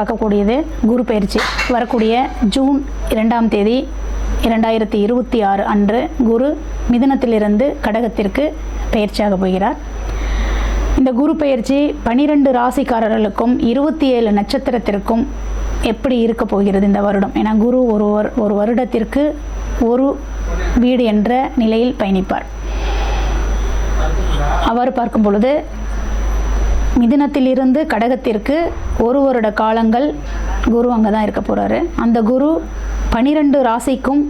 பார்க்கக்கூடியது குரு பயிற்சி. வரக்கூடிய ஜூன் 2ஆம் தேதி 2026 அன்று குரு மிதுனத்திலிருந்து கடகத்திற்கு பயிற்சியாக போகிறார். இந்த குரு பயிற்சி 12 ராசிக்காரர்களுக்கும் 27 நட்சத்திரத்திற்கும் எப்படி இருக்க போகிறது இந்த வருடம்? ஏன்னா குரு ஒரு வருடத்திற்கு ஒரு வீடு என்ற நிலையில் பயணிப்பார். அவர் பார்க்கும் பொழுது மிதுனத்திலிருந்து கடகத்திற்கு ஒரு வருட காலங்கள் குரு அங்கே தான் இருக்க போகிறாரு. அந்த குரு 12 ராசிக்கும்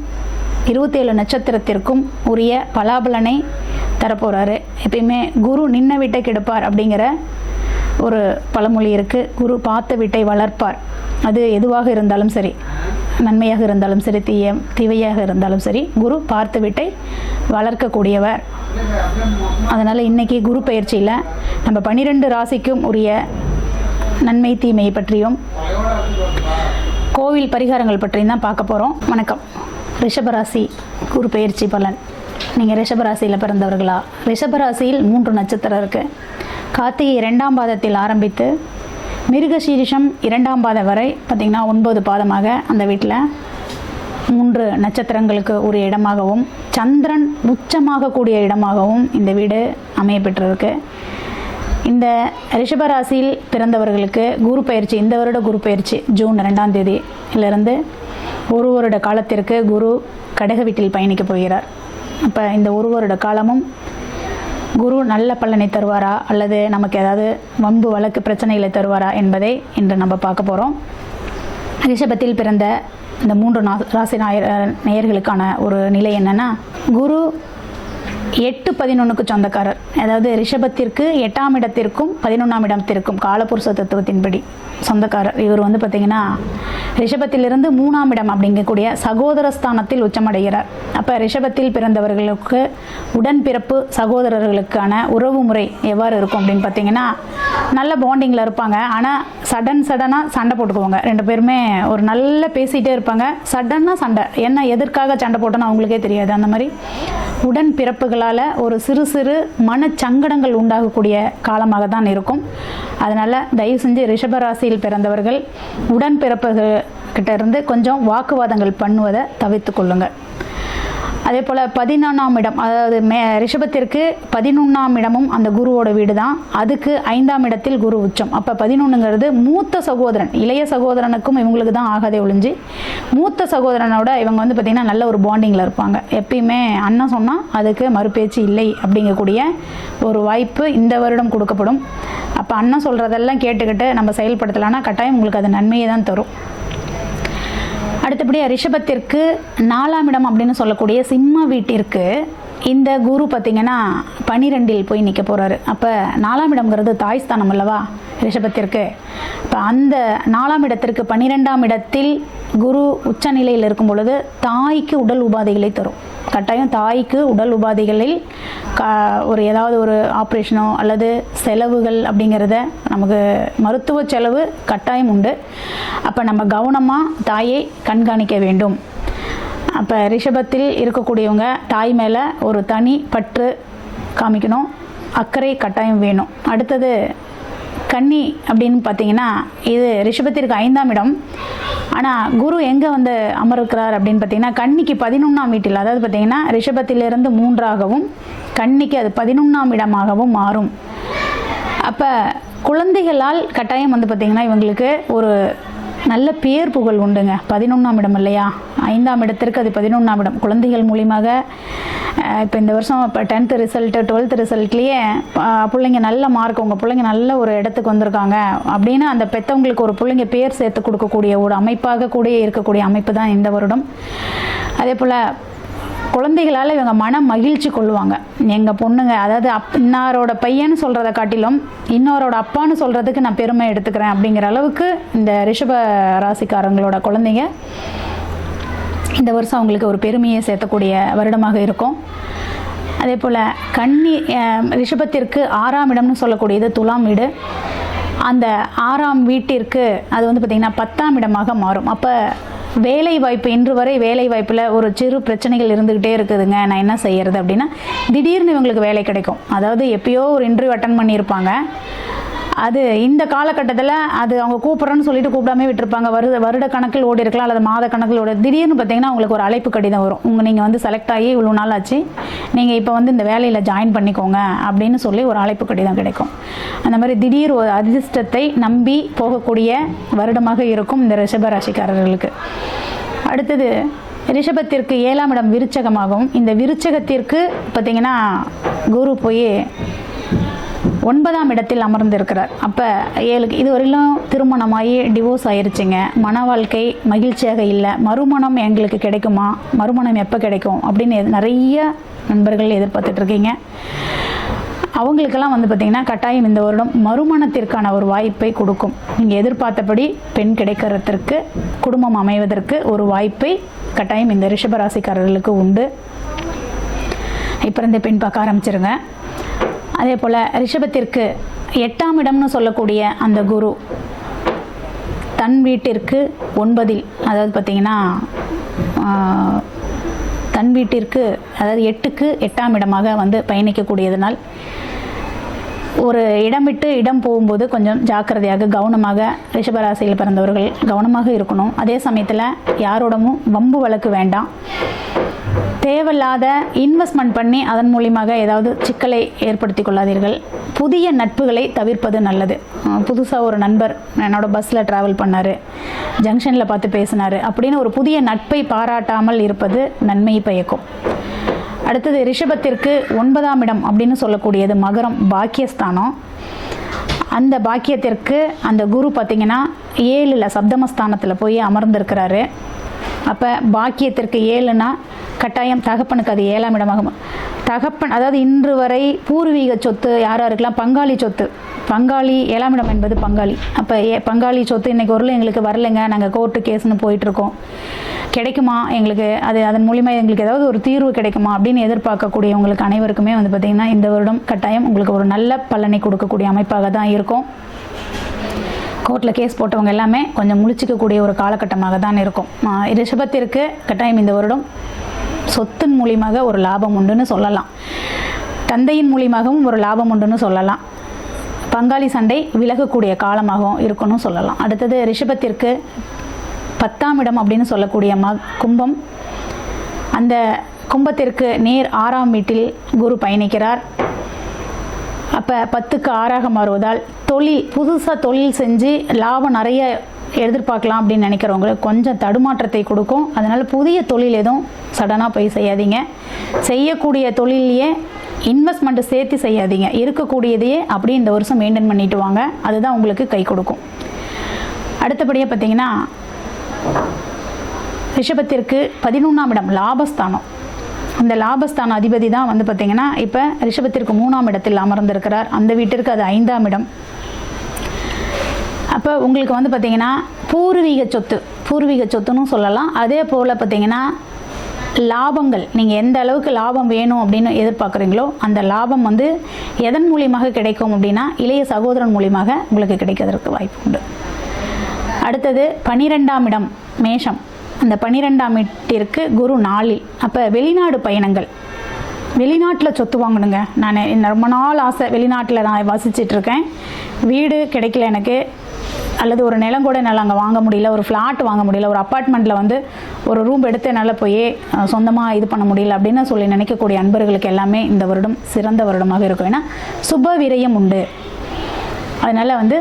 27 நட்சத்திரத்திற்கும் உரிய பலாபலனை தரப்போகிறாரு. எப்பயுமே குரு நின்ன வீட்டை கெடுப்பார் அப்படிங்கிற ஒரு பழமொழி இருக்குது. குரு பார்த்த வீட்டை வளர்ப்பார். அது எதுவாக இருந்தாலும் சரி, நன்மையாக இருந்தாலும் சரி, தீவையாக இருந்தாலும் சரி, குரு பார்த்த வீட்டை வளர்க்கக்கூடியவர். அதனால் இன்றைக்கி குரு பயிற்சியில் நம்ம 12 ராசிக்கும் உரிய நன்மை தீமை பற்றியும் கோவில் பரிகாரங்கள் பற்றியும் தான் பார்க்க போகிறோம். வணக்கம். ரிஷபராசி குரு பயிற்சி பலன். நீங்கள் ரிஷபராசியில் பிறந்தவர்களா? ரிஷபராசியில் 3 நட்சத்திரம் இருக்குது. கார்த்திகை 2ஆம் பாதத்தில் ஆரம்பித்து மிருகசீரிஷம் 2ஆம் பாதம் வரை பார்த்திங்கன்னா 9 பாதமாக அந்த வீட்டில் 3 நட்சத்திரங்களுக்கு ஒரு இடமாகவும் சந்திரன் உச்சமாக கூடிய இடமாகவும் இந்த வீடு அமைய பெற்றிருக்கு. இந்த ரிஷபராசியில் பிறந்தவர்களுக்கு குரு பயிற்சி, இந்த வருட குரு பயிற்சி ஜூன் 2ஆம் தேதியிலிருந்து ஒரு வருட காலத்திற்கு குரு கடக வீட்டில் பயணிக்க போகிறார். அப்போ இந்த ஒரு வருட காலமும் குரு நல்ல பலனை தருவாரா அல்லது நமக்கு ஏதாவது வம்பு வழக்கு பிரச்சனைகளை தருவாரா என்பதை இன்று நம்ம பார்க்க போகிறோம். ரிஷபத்தில் பிறந்த இந்த 3 ராசி நேயர்களுக்கான ஒரு நிலை என்னென்னா, குரு 8-11க்கு சொந்தக்காரர். அதாவது ரிஷபத்திற்கு 8ஆம் இடத்திற்கும் 11ஆம் இடத்திற்கும் காலபுருஷ தத்துவத்தின்படி சொந்தக்காரர். இவர் பார்த்திங்கன்னா ரிஷபத்திலிருந்து 3ஆம் இடம் அப்படிங்கக்கூடிய சகோதர ஸ்தானத்தில் உச்சமடைகிறார். அப்போ ரிஷபத்தில் பிறந்தவர்களுக்கு உடன்பிறப்பு சகோதரர்களுக்கான உறவு முறை எவ்வாறு இருக்கும் அப்படின்னு பார்த்திங்கன்னா, நல்ல பாண்டிங்கில் இருப்பாங்க. ஆனால் சடனாக சண்டை போட்டுக்குவாங்க. 2 பேருமே ஒரு நல்ல பேசிகிட்டே இருப்பாங்க. சடனாக சண்டை, என்ன எதற்காக சண்டை போட்டோன்னு அவங்களுக்கே தெரியாது. அந்த மாதிரி உடன் பிறப்புகளால் ஒரு சிறு மனச்சங்கடங்கள் உண்டாகக்கூடிய காலமாக தான் இருக்கும். அதனால் தயவு செஞ்சு ரிஷபராசியில் பிறந்தவர்கள் உடன் பிறப்புகிட்ட இருந்து கொஞ்சம் வாக்குவாதங்கள் பண்ணுவதை தவிர்த்து கொள்ளுங்கள். அதே போல் 11ஆம் இடம், அதாவது ரிஷபத்திற்கு 11ஆம் இடமும் அந்த குருவோட வீடு தான். அதுக்கு 5ஆம் இடத்தில் குரு உச்சம். அப்போ 11ங்கிறது மூத்த சகோதரன். இளைய சகோதரனுக்கும் இவங்களுக்கு தான் ஆகாதே ஒழிஞ்சு மூத்த சகோதரனோட இவங்க பார்த்திங்கன்னா நல்ல ஒரு பாண்டிங்கில் இருப்பாங்க. எப்பயுமே அண்ணன் சொன்னால் அதுக்கு மறுபேச்சு இல்லை அப்படிங்கக்கூடிய ஒரு வாய்ப்பு இந்த வருடம் கொடுக்கப்படும். அப்போ அண்ணன் சொல்கிறதெல்லாம் கேட்டுக்கிட்டு நம்ம செயல்படுத்தலான்னா கட்டாயம் உங்களுக்கு அது நன்மையை தான் தரும். அடுத்தபடியாக ரிஷபத்திற்கு 4ஆம் இடம் அப்படின்னு சொல்லக்கூடிய சிம்ம வீட்டிற்கு இந்த குரு பார்த்திங்கன்னா 12இல் போய் நிற்க போகிறாரு. அப்போ 4ஆம் இடம்ங்கிறது தாய் ஸ்தானம் அல்லவா ரிஷபத்திற்கு. இப்போ அந்த 4ஆம் இடத்திற்கு 12ஆம் இடத்தில் குரு உச்சநிலையில் இருக்கும் பொழுது தாய்க்கு உடல் உபாதைகளை தரும். கட்டாயம் தாய்க்கு உடல் உபாதைகளில் ஏதாவது ஒரு ஆப்ரேஷனோ அல்லது செலவுகள் அப்படிங்கிறத நமக்கு மருத்துவ செலவு கட்டாயம் உண்டு. அப்போ நம்ம கவனமாக தாயை கண்காணிக்க வேண்டும். அப்போ ரிஷபத்தில் இருக்கக்கூடியவங்க தாய் மேலே ஒரு தனி பற்று காமிக்கணும், அக்கறை கட்டாயம் வேணும். அடுத்தது கன்னி அப்படின்னு பார்த்திங்கன்னா இது ரிஷபத்திற்கு 5ஆம் இடம். ஆனால் குரு எங்கே அமர்க்கிறார் அப்படின்னு பார்த்திங்கன்னா கன்னிக்கு 11ஆம் வீட்டில், அதாவது பார்த்திங்கன்னா ரிஷபத்திலிருந்து 3ஆகவும் கன்னிக்கு அது 11ஆம் இடமாகவும் மாறும். அப்போ குழந்தைகளால் கட்டாயம் பார்த்திங்கன்னா இவங்களுக்கு ஒரு நல்ல பேர் புகழ் உண்டுங்க. 11ஆம் இடம் இல்லையா, 5ஆம் இடத்திற்கு அது 11ஆம் இடம். குழந்தைகள் மூலியமாக இப்போ இந்த வருஷம் இப்போ 10th ரிசல்ட்டு 12th ரிசல்ட்லேயே பிள்ளைங்க நல்ல மார்க், உங்கள் பிள்ளைங்க நல்ல ஒரு இடத்துக்கு வந்திருக்காங்க அப்படின்னு அந்த பெற்றவங்களுக்கு ஒரு பிள்ளைங்க பேர் சேர்த்து கொடுக்கக்கூடிய ஒரு அமைப்பாக கூட இருக்கக்கூடிய அமைப்பு தான் இந்த வருடம். அதே போல் குழந்தைகளால் இவங்க மன மகிழ்ச்சி கொள்ளுவாங்க. எங்கள் பொண்ணுங்க, அதாவது இன்னாரோட பையன்னு சொல்கிறத காட்டிலும் இன்னொரோட அப்பான்னு சொல்கிறதுக்கு நான் பெருமை எடுத்துக்கிறேன் அப்படிங்கிற அளவுக்கு இந்த ரிஷப ராசிக்காரங்களோட குழந்தைங்க இந்த வருஷம் அவங்களுக்கு ஒரு பெருமையை சேர்த்தக்கூடிய வருடமாக இருக்கும். அதே போல் கன்னி ரிஷபத்திற்கு 6ஆம் இடம்னு சொல்லக்கூடியது துலாம் வீடு. அந்த 6ஆம் வீட்டிற்கு அது பார்த்திங்கன்னா 10ஆம் இடமாக மாறும். அப்போ வேலை வாய்ப்பு, இன்று வரை வேலை வாய்ப்பில் ஒரு சிறு பிரச்சனைகள் இருந்துக்கிட்டே இருக்குதுங்க, நான் என்ன செய்கிறது அப்படின்னா திடீர்னு இவங்களுக்கு வேலை கிடைக்கும். அதாவது எப்பயோ ஒரு இன்டர்வியூ அட்டன் பண்ணியிருப்பாங்க, அது இந்த காலகட்டத்தில் அது அவங்க கூப்பிட்றேன்னு சொல்லிட்டு கூப்பிடாமே விட்டுருப்பாங்க. வருட கணக்கில் ஓடி இருக்கலாம் அல்லது மாத கணக்கில் ஓடி. திடீர்னு பார்த்தீங்கன்னா உங்களுக்கு ஒரு அழைப்பு கடிதம் வரும். நீங்கள் வந்து செலக்ட் ஆகி இவ்வளோ நாள் ஆச்சு, நீங்கள் இப்போ வந்து இந்த வேலையில் ஜாயின் பண்ணிக்கோங்க அப்படின்னு சொல்லி ஒரு அழைப்பு கடிதம் கிடைக்கும். அந்த மாதிரி திடீர் ஒரு அதிர்ஷ்டத்தை நம்பி போகக்கூடிய வருடமாக இருக்கும் இந்த ரிஷப ராசிக்காரர்களுக்கு. அடுத்தது ரிஷபத்திற்கு 7ஆம் இடம் விருச்சகமாகும். இந்த விருச்சகத்திற்கு பார்த்திங்கன்னா குரு போய் 9ஆம் இடத்தில் அமர்ந்திருக்கிறார். அப்போ 7க்கு இதுவரையிலும் திருமணமாகி டிவோர்ஸ் ஆயிடுச்சுங்க, மன வாழ்க்கை மகிழ்ச்சியாக இல்லை, மறுமணம் எங்களுக்கு கிடைக்குமா, மறுமணம் எப்போ கிடைக்கும் அப்படின்னு நிறைய நண்பர்கள் எதிர்பார்த்துட்ருக்கீங்க. அவங்களுக்கெல்லாம் வந்து பார்த்திங்கன்னா கட்டாயம் இந்த வருடம் மறுமணத்திற்கான ஒரு வாய்ப்பை கொடுக்கும். நீங்கள் எதிர்பார்த்தபடி பெண் கிடைக்கிறதுக்கு, குடும்பம் அமைவதற்கு ஒரு வாய்ப்பை கட்டாயம் இந்த ரிஷபராசிக்காரர்களுக்கு உண்டு. இப்போ இருந்தே பெண் பார்க்க ஆரம்பிச்சிருங்க. அதே போல் ரிஷபத்திற்கு 8ஆம் இடம்னு சொல்லக்கூடிய அந்த குரு தன் வீட்டிற்கு 9இல், அதாவது பார்த்திங்கன்னா தன் வீட்டிற்கு அதாவது 8க்கு 8ஆம் இடமாக வந்து பயணிக்கக்கூடியதனால் ஒரு இடம் விட்டு இடம் போகும்போது கொஞ்சம் ஜாக்கிரதையாக கவனமாக ரிஷபராசியில் பிறந்தவர்கள் கவனமாக இருக்கணும். அதே சமயத்தில் யாரோடமும் வம்பு வழக்கு வேண்டாம். தேவையில்லாத இன்வெஸ்ட்மெண்ட் பண்ணி அதன் மூலியமாக ஏதாவது சிக்கலை ஏற்படுத்தி கொள்ளாதீர்கள். புதிய நட்புகளை தவிர்ப்பது நல்லது. புதுசாக ஒரு நண்பர் என்னோட பஸ்ஸில் ட்ராவல் பண்ணார், ஜங்ஷனில் பார்த்து பேசினார் அப்படின்னு ஒரு புதிய நட்பை பாராட்டாமல் இருப்பது நன்மை பயக்கும். அடுத்தது ரிஷபத்திற்கு 9ஆம் இடம் அப்படின்னு சொல்லக்கூடியது மகரம், பாக்கியஸ்தானம். அந்த பாக்கியத்திற்கு அந்த குரு பார்த்திங்கன்னா 7ல் சப்தமஸ்தானத்தில் போய் அமர்ந்திருக்கிறாரு. அப்போ பாக்கியத்திற்கு 7னா கட்டாயம் தகப்பனுக்கு அது 7ஆம் இடமாக. தகப்பன் அதாவது இன்று வரை பூர்வீக சொத்து யாராக இருக்கலாம், பங்காளி சொத்து, பங்காளி 7ஆம் இடம் என்பது பங்காளி. அப்போ பங்காளி சொத்து இன்றைக்கி ஒரு எங்களுக்கு வரலைங்க, நாங்கள் கோர்ட்டு கேஸ்னு போயிட்டுருக்கோம், கிடைக்குமா எங்களுக்கு, அது அதன் மூலிமா எங்களுக்கு ஏதாவது ஒரு தீர்வு கிடைக்குமா அப்படின்னு எதிர்பார்க்கக்கூடியவங்களுக்கு அனைவருக்குமே வந்து பார்த்திங்கன்னா இந்த வருடம் கட்டாயம் உங்களுக்கு ஒரு நல்ல பலனை கொடுக்கக்கூடிய அமைப்பாக தான் இருக்கும். கோர்ட்டில் கேஸ் போட்டவங்க எல்லாமே கொஞ்சம் முழிச்சிக்கக்கூடிய ஒரு காலகட்டமாக தான் இருக்கும். ரிஷபத்திற்கு கட்டாயம் இந்த வருடம் சொத்தின் மூலியமாக ஒரு லாபம் உண்டுன்னு சொல்லலாம், தந்தையின் மூலியமாகவும் ஒரு லாபம் உண்டுன்னு சொல்லலாம், பங்காளி சண்டை விலகக்கூடிய காலமாகவும் இருக்குன்னு சொல்லலாம். அடுத்தது ரிஷபத்திற்கு 10ஆம் இடம் அப்படின்னு சொல்லக்கூடிய கும்பம். அந்த கும்பத்திற்கு நேர் 6ஆம் வீட்டில் குரு பயணிக்கிறார். அப்போ 10க்கு 6ஆக மாறுவதால் தொழில், புதுசாக தொழில் செஞ்சு லாபம் நிறைய எதிர்பார்க்கலாம் அப்படின்னு நினைக்கிறவங்களுக்கு கொஞ்சம் தடுமாற்றத்தை கொடுக்கும். அதனால் புதிய தொழில் எதுவும் சடனாக போய் செய்யாதீங்க. செய்யக்கூடிய தொழிலையே இன்வெஸ்ட்மெண்ட்டு சேர்த்து செய்யாதீங்க. இருக்கக்கூடியதையே அப்படியே இந்த வருஷம் மெயின்டைன் பண்ணிட்டு வாங்க, அதுதான் உங்களுக்கு கை கொடுக்கும். அடுத்தபடியாக பார்த்திங்கன்னா ரிஷபத்திற்கு 11ஆம் இடம் லாபஸ்தானம். அந்த லாபஸ்தான அதிபதி தான் வந்து பார்த்திங்கன்னா இப்போ ரிஷபத்திற்கு 3ஆம் இடத்தில் அமர்ந்திருக்கிறார். அந்த வீட்டிற்கு அது 5ஆம் இடம். அப்போ உங்களுக்கு வந்து பார்த்திங்கன்னா பூர்வீக சொத்துன்னு சொல்லலாம். அதே போல் பார்த்திங்கன்னா லாபங்கள், நீங்கள் எந்த அளவுக்கு லாபம் வேணும் அப்படின்னு எதிர்பார்க்குறீங்களோ அந்த லாபம் வந்து எதன் மூலியமாக கிடைக்கும் அப்படின்னா இளைய சகோதரன் மூலியமாக உங்களுக்கு கிடைக்கிறதுக்கு வாய்ப்பு உண்டு. அடுத்தது 12ஆம் இடம் மேஷம். அந்த 12ஆம் வீட்டிற்கு குரு 4இல். அப்போ வெளிநாடு பயணங்கள், வெளிநாட்டில் சொத்து வாங்கணுங்க. நான் ரொம்ப நாள் ஆசை, வெளிநாட்டில் நான் வசிச்சிட்ருக்கேன், வீடு கிடைக்கல எனக்கு, அல்லது ஒரு நிலம் கூட என்னால் அங்கே வாங்க முடியல, ஒரு ஃப்ளாட் வாங்க முடியல, ஒரு அப்பார்ட்மெண்ட்டில் வந்து ஒரு ரூம் எடுத்து என்னால் போய் சொந்தமாக இது பண்ண முடியல அப்படின்னு சொல்லி நினைக்கக்கூடிய அன்பர்களுக்கு எல்லாமே இந்த வருடம் சிறந்த வருடமாக இருக்கும். ஏன்னா சுப விரயம் உண்டு. அதனால் வந்து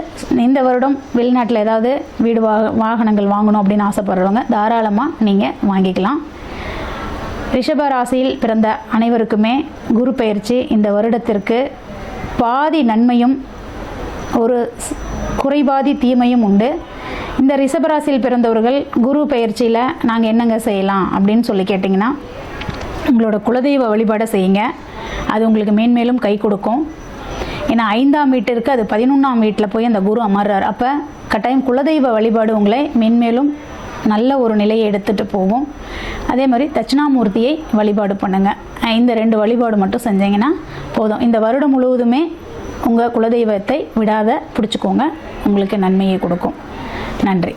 இந்த வருடம் வெளிநாட்டில் ஏதாவது வீடு வாகனங்கள் வாங்கணும் அப்படின்னு ஆசைப்படுறவங்க தாராளமாக நீங்கள் வாங்கிக்கலாம். ரிஷப ராசியில் பிறந்த அனைவருக்குமே குரு பயிற்சி இந்த வருடத்திற்கு பாதி நன்மையும் ஒரு குறைபாதி தீமையும் உண்டு. இந்த ரிஷபராசியில் பிறந்தவர்கள் குரு பயிற்சியில் நாங்கள் என்னங்க செய்யலாம் அப்படின்னு சொல்லி கேட்டிங்கன்னா, உங்களோட குலதெய்வ வழிபாடை செய்யுங்க, அது உங்களுக்கு மேன்மேலும் கை கொடுக்கும். ஏன்னா 5ஆம் வீட்டிற்கு அது 11ஆம் வீட்டில் போய் அந்த குரு அமர்றார். அப்போ கட்டாயம் குலதெய்வ வழிபாடு உங்களை மேன்மேலும் நல்ல ஒரு நிலையை எடுத்துகிட்டு போகும். அதே மாதிரி தட்சிணாமூர்த்தியை வழிபாடு பண்ணுங்கள். இந்த 2 வழிபாடு மட்டும் செஞ்சீங்கன்னா போதும். இந்த வருடம் முழுவதுமே உங்கள் குலதெய்வத்தை விடாத பிடிச்சிக்கோங்க, உங்களுக்கு நன்மையை கொடுக்கும். நன்றி.